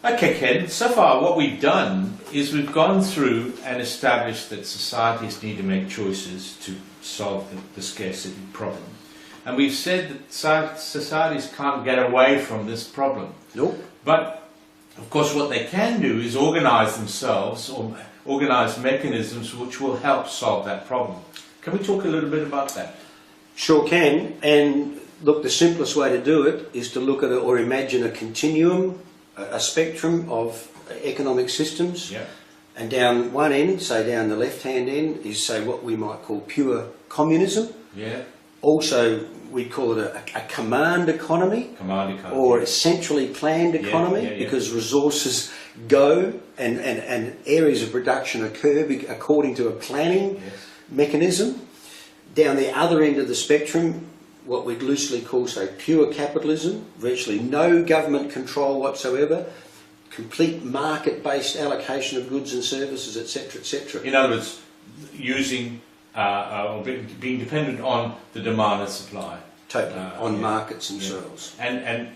Okay, Ken, so far what we've done is we've gone through and established that societies need to make choices to solve the scarcity problem. And we've said that societies can't get away from this problem. Nope. But, of course, what they can do is organise themselves or organise mechanisms which will help solve that problem. Can we talk a little bit about that? Sure can. And look, the simplest way to do it is to look at or imagine a continuum, a spectrum of economic systems. Yeah. And down one end, say down the left-hand end, is say what we might call pure communism. Yeah. Also, we'd call it a command economy. Command economy. Or a centrally planned economy, because resources go and areas of production occur according to a planning mechanism. Down the other end of the spectrum, what we'd loosely call, say, pure capitalism, virtually no government control whatsoever, complete market-based allocation of goods and services, etc., etc. In other words, using or being dependent on the demand and supply. Totally, on markets themselves. And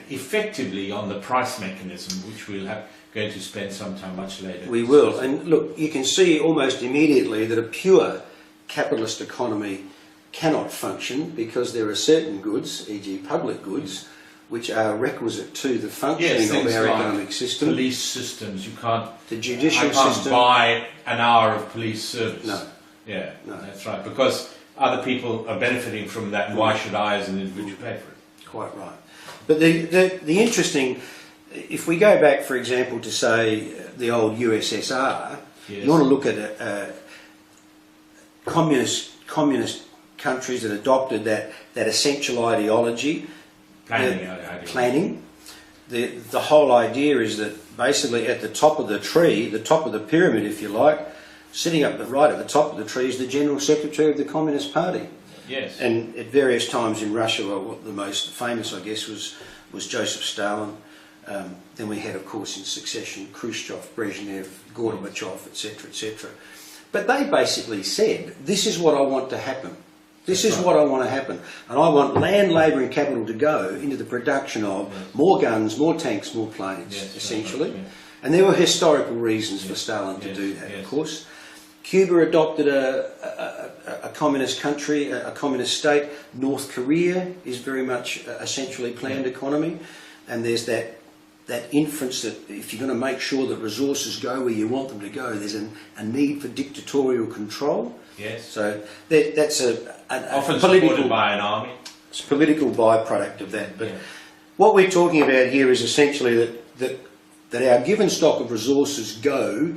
effectively on the price mechanism, which we'll have going to spend some time much later. We will. And look, you can see almost immediately that a pure capitalist economy cannot function because there are certain goods, e.g. public goods, which are requisite to the functioning of our economic system. Police systems, you can't. The judicial I can't system. buy an hour of police service. No. Yeah, No. that's right. Because other people are benefiting from that, and why should I, as an individual, pay for it? Quite right. But the interesting, if we go back, for example, to say the old USSR, you want to look at communist countries that adopted that essential ideology. Planning. The whole idea is that basically at the top of the tree, the top of the pyramid, if you like, sitting up right at the top of the tree is the General Secretary of the Communist Party. Yes. And at various times in Russia, well, the most famous, I guess, was Joseph Stalin. Then we had, of course, in succession, Khrushchev, Brezhnev, Gorbachev, etc., etc. But they basically said, this is what I want to happen. This is what I want to happen. And I want land, labour and capital to go into the production of more guns, more tanks, more planes, essentially. And there were historical reasons for Stalin to do that, of course. Cuba adopted a communist country, a communist state. North Korea is very much a centrally planned economy. And there's that inference that if you're going to make sure that resources go where you want them to go, there's a need for dictatorial control. Yes. So that's often political, supported by an army. It's a political byproduct of that. But what we're talking about here is essentially that our given stock of resources go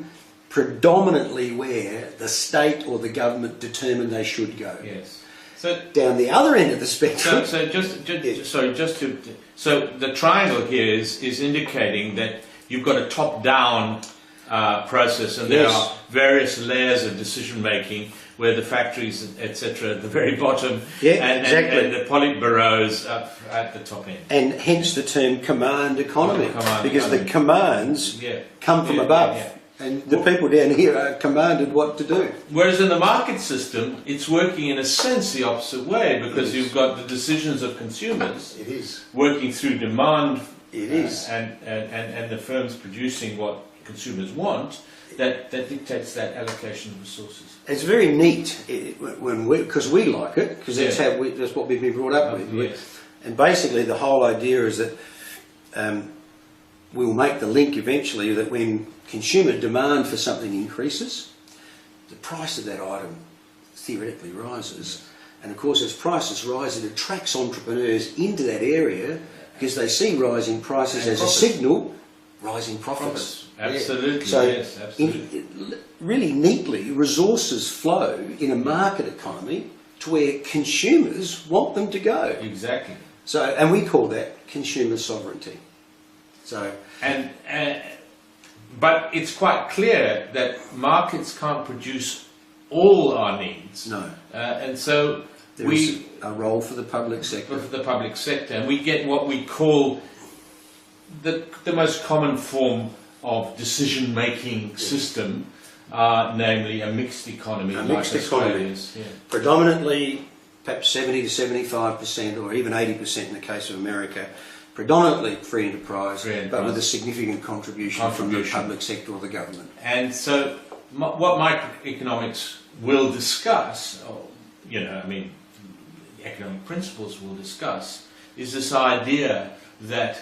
predominantly where the state or the government determine they should go. Yes. So down the other end of the spectrum. So the triangle here is indicating that you've got a top-down process, and there are various layers of decision making, where the factories, etc., at the very bottom, and the politburos up at the top end. And hence the term command economy, because the commands come from above. And the people down here are commanded what to do. Whereas in the market system, it's working in a sense the opposite way, because you've got the decisions of consumers working through demand, and the firms producing what consumers want, that dictates that allocation of resources. It's very neat because we like it, because that's what we've been brought up with. Yes. And basically the whole idea is that we'll make the link eventually that when consumer demand for something increases, the price of that item theoretically rises. And of course, as prices rise, it attracts entrepreneurs into that area because they see rising prices as a signal, rising profits. Absolutely, So yes, absolutely. Really neatly, resources flow in a market economy to where consumers want them to go. Exactly. So, and we call that consumer sovereignty. So, but it's quite clear that markets can't produce all our needs. No. And so there is a role for the public sector. For the public sector, and we get what we call the most common form of decision-making system, namely a mixed economy. A mixed economy. Predominantly, perhaps 70 to 75%, or even 80% in the case of America, predominantly free enterprise, Free but enterprise. with a significant contribution from the public sector or the government. And so, what microeconomics will discuss, or, you know, I mean, economic principles will discuss, is this idea that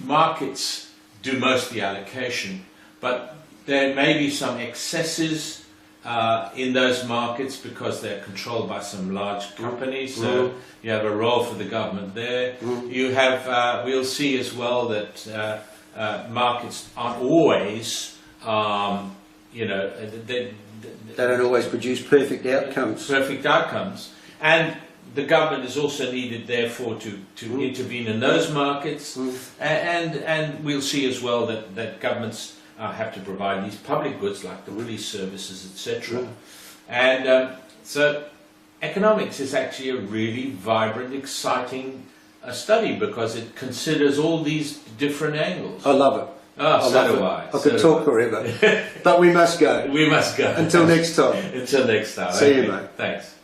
markets do most of the allocation, but there may be some excesses in those markets because they're controlled by some large companies. So you have a role for the government there. You have, we'll see as well that markets aren't always, you know, They don't always produce perfect outcomes. Perfect outcomes, and the government is also needed, therefore, to intervene in those markets, and we'll see as well that governments have to provide these public goods like the police services, etc. And so economics is actually a really vibrant, exciting study because it considers all these different angles. I love it. Oh, so do I. I could talk forever, but we must go. We must go. Until next time. Until next time. See you, Okay. mate. Thanks.